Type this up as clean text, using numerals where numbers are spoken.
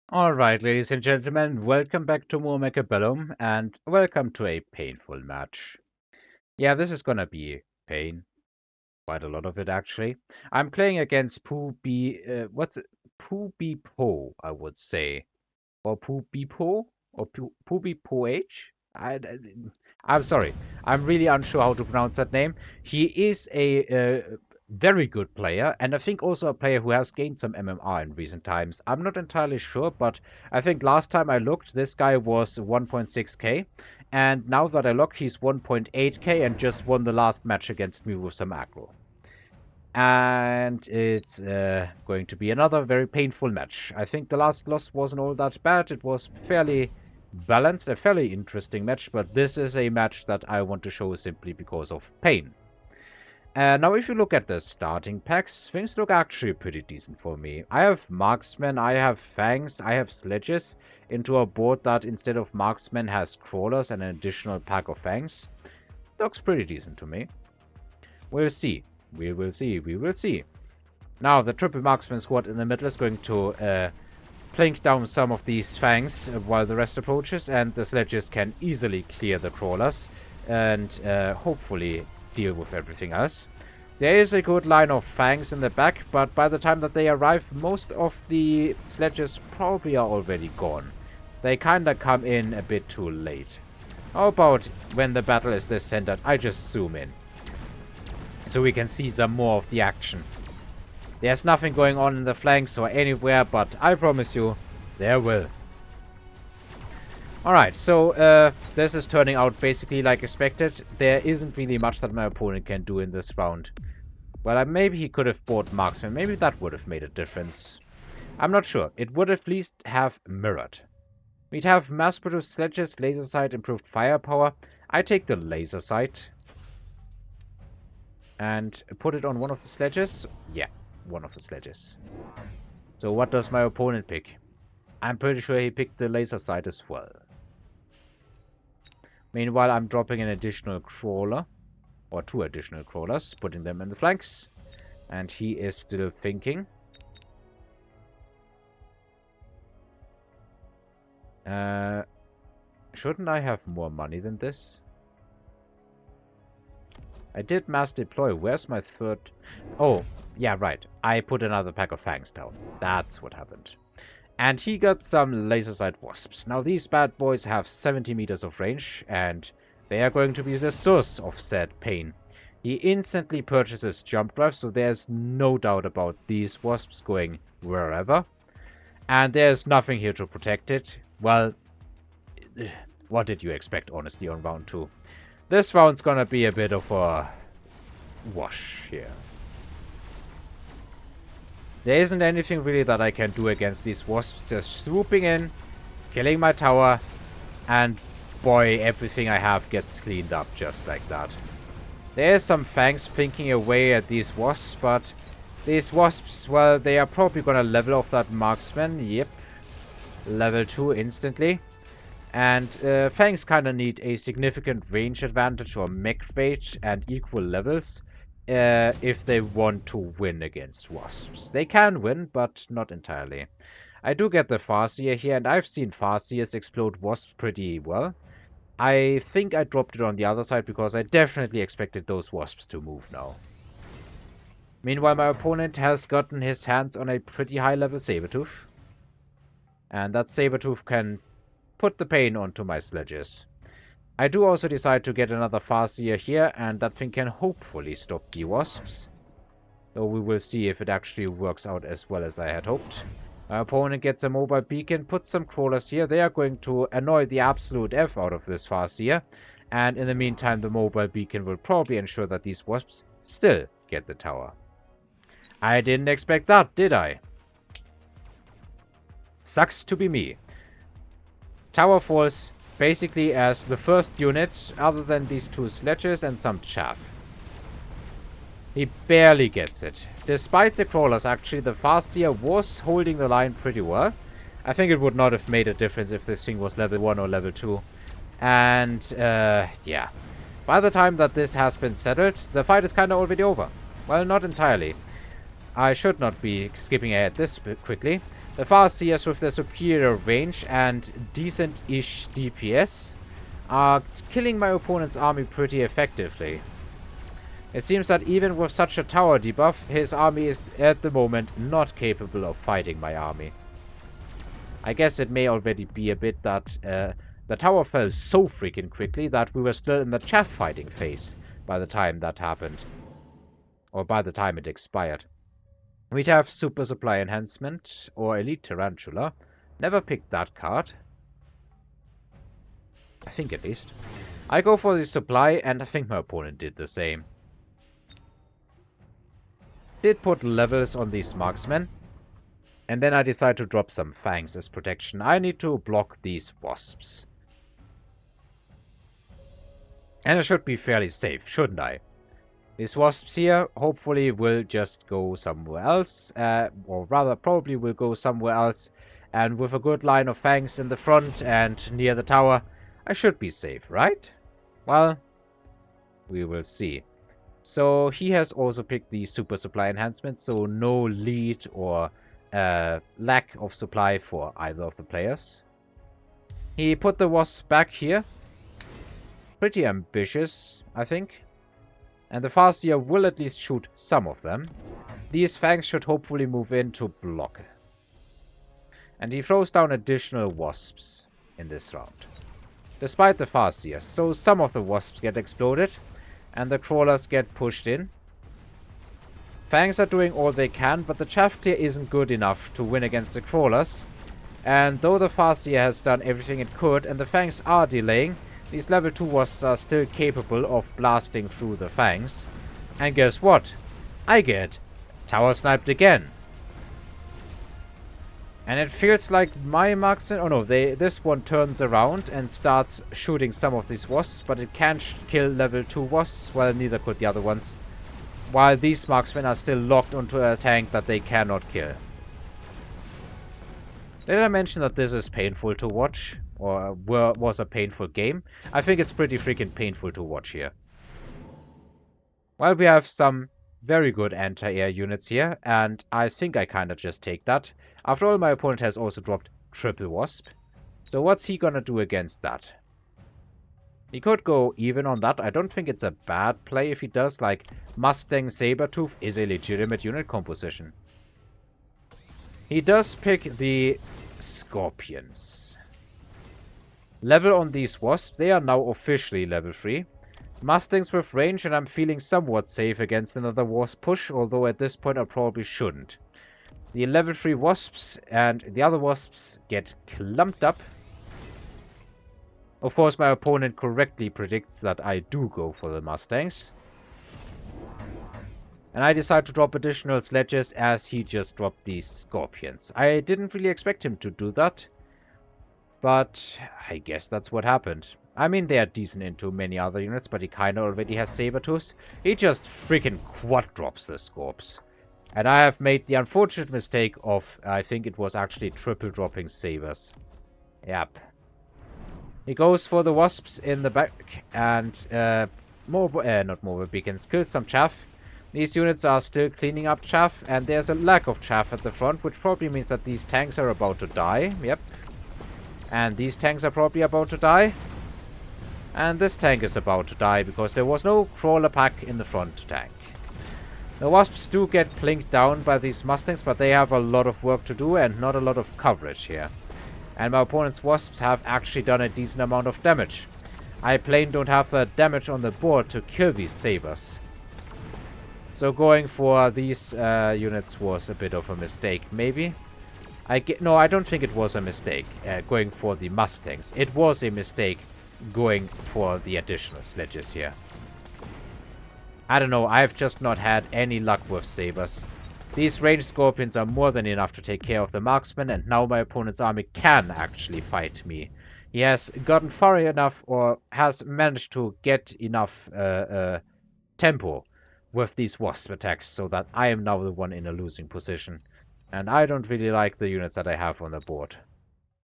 Alright, ladies and gentlemen, welcome back to more Mechabellum, and welcome to a painful match. Yeah, this is gonna be pain. Quite a lot of it, actually. I'm playing against what's it? Po, I would say. Or Po? Or Po H? I'm sorry. I'm really unsure how to pronounce that name. He is a very good player, and I think also a player who has gained some MMR in recent times. I'm not entirely sure, but I think last time I looked, this guy was 1.6k, and now that I look, he's 1.8k and just won the last match against me with some aggro. And it's going to be another very painful match. I think the last loss wasn't all that bad. It was fairly balanced, a fairly interesting match, but this is a match that I want to show simply because of pain. Now, if you look at the starting packs, things look actually pretty decent for me. I have Marksmen, I have Fangs, I have Sledges into a board that instead of Marksmen has Crawlers and an additional pack of Fangs. Looks pretty decent to me. We'll see. We will see. We will see. Now, the triple Marksman squad in the middle is going to plink down some of these Fangs while the rest approaches, and the Sledges can easily clear the Crawlers and hopefully deal with everything else. There is a good line of Fangs in the back, but by the time that they arrive, most of the Sledges probably are already gone. They kinda come in a bit too late. How about when the battle is this centered, I just zoom in, so we can see some more of the action. There's nothing going on in the flanks or anywhere, but I promise you, there will. Alright, so this is turning out basically like expected. There isn't really much that my opponent can do in this round. Well, maybe he could have bought Marksman. Maybe that would have made a difference. I'm not sure. It would at least have mirrored. We'd have mass-produced sledges, laser sight, improved firepower. I take the laser sight and put it on one of the sledges. Yeah, one of the sledges. So what does my opponent pick? I'm pretty sure he picked the laser sight as well. Meanwhile, I'm dropping an additional crawler, or 2 additional crawlers, putting them in the flanks. And he is still thinking. Shouldn't I have more money than this? I did mass deploy. Where's my third? Oh, yeah, right. I put another pack of Fangs down. That's what happened. And he got some laser sight Wasps. Now, these bad boys have 70 meters of range, and they are going to be the source of said pain. He instantly purchases jump drive, so there's no doubt about these Wasps going wherever. And there's nothing here to protect it. Well, what did you expect, honestly, on round 2? This round's gonna be a bit of a wash here. There isn't anything really that I can do against these Wasps. Just swooping in, killing my tower, and boy, everything I have gets cleaned up just like that. There is some Fangs plinking away at these Wasps, but these Wasps, well, they are probably gonna level off that Marksman. Yep. Level 2 instantly. And Fangs kinda need a significant range advantage or mech rate and equal levels if they want to win against Wasps. They can win, but not entirely. I do get the Farseer here, and I've seen Farseers explode Wasps pretty well. I think I dropped it on the other side because I definitely expected those Wasps to move now. Meanwhile, my opponent has gotten his hands on a pretty high-level Sabertooth. And that Sabertooth can put the pain onto my sledges. I do also decide to get another Farseer here, and that thing can hopefully stop the Wasps. Though we will see if it actually works out as well as I had hoped. My opponent gets a mobile beacon, puts some crawlers here. They are going to annoy the absolute F out of this Farseer. And in the meantime, the mobile beacon will probably ensure that these Wasps still get the tower. I didn't expect that, did I? Sucks to be me. Tower falls basically as the first unit, other than these 2 sledges and some chaff. He barely gets it. Despite the crawlers, actually, the Farseer was holding the line pretty well. I think it would not have made a difference if this thing was level 1 or level 2. And, yeah. By the time that this has been settled, the fight is kind of already over. Well, not entirely. I should not be skipping ahead this quickly. The Farseers with their superior range and decent-ish DPS are killing my opponent's army pretty effectively. It seems that even with such a tower debuff, his army is at the moment not capable of fighting my army. I guess it may already be a bit that the tower fell so freaking quickly that we were still in the chaff fighting phase by the time that happened. Or by the time it expired. We'd have Super Supply Enhancement or Elite Tarantula. Never picked that card. I think at least. I go for the supply and I think my opponent did the same. Did put levels on these marksmen. And then I decide to drop some fangs as protection. I need to block these wasps. And I should be fairly safe, shouldn't I? These wasps here hopefully will just go somewhere else. Or rather, probably will go somewhere else. And with a good line of fangs in the front and near the tower, I should be safe, right? Well, we will see. So he has also picked the super supply enhancement, so no lead or lack of supply for either of the players. He put the wasps back here. Pretty ambitious, I think. And the Farseer will at least shoot some of them. These fangs should hopefully move in to block. And he throws down additional wasps in this round. Despite the Farseer, so some of the wasps get exploded. And the crawlers get pushed in. Fangs are doing all they can, but the chaff clear isn't good enough to win against the crawlers. And though the Farseer has done everything it could, and the fangs are delaying, these level 2 wasps are still capable of blasting through the fangs. And guess what? I get tower sniped again. And it feels like my marksman... Oh no, this one turns around and starts shooting some of these wasps, but it can't kill level 2 wasps. Well, neither could the other ones. While these marksmen are still locked onto a tank that they cannot kill. Did I mention that this is painful to watch? Or was a painful game? I think it's pretty freaking painful to watch here. Well, we have some very good anti-air units here, and I think I kind of just take that. After all, my opponent has also dropped triple wasp. So what's he gonna do against that? He could go even on that. I don't think it's a bad play if he does. Like, Mustang Sabertooth is a legitimate unit composition. He does pick the Scorpions. Level on these wasps. They are now officially level 3. Mustangs with range, and I'm feeling somewhat safe against another wasp push, although at this point I probably shouldn't. The level 3 wasps and the other wasps get clumped up. Of course, my opponent correctly predicts that I do go for the Mustangs. And I decide to drop additional sledges as he just dropped these Scorpions. I didn't really expect him to do that. But I guess that's what happened. I mean, they are decent into many other units, but he kind of already has Sabertooths. He just freaking quad drops the Scorps. And I have made the unfortunate mistake of, I think it was actually triple dropping Sabers. Yep. He goes for the Wasps in the back and not mobile beacons, kills some chaff. These units are still cleaning up chaff, and there's a lack of chaff at the front, which probably means that these tanks are about to die. Yep. And these tanks are probably about to die. And this tank is about to die because there was no crawler pack in the front tank. The Wasps do get plinked down by these Mustangs, but they have a lot of work to do and not a lot of coverage here. And my opponent's Wasps have actually done a decent amount of damage. I plain don't have the damage on the board to kill these Sabers. So going for these units was a bit of a mistake, maybe. No, I don't think it was a mistake going for the Mustangs. It was a mistake going for the additional sledges here. I don't know, I've just not had any luck with Sabers. These ranged Scorpions are more than enough to take care of the marksmen, and now my opponent's army can actually fight me. He has gotten far enough, or has managed to get enough tempo with these wasp attacks, so that I am now the one in a losing position. And I don't really like the units that I have on the board.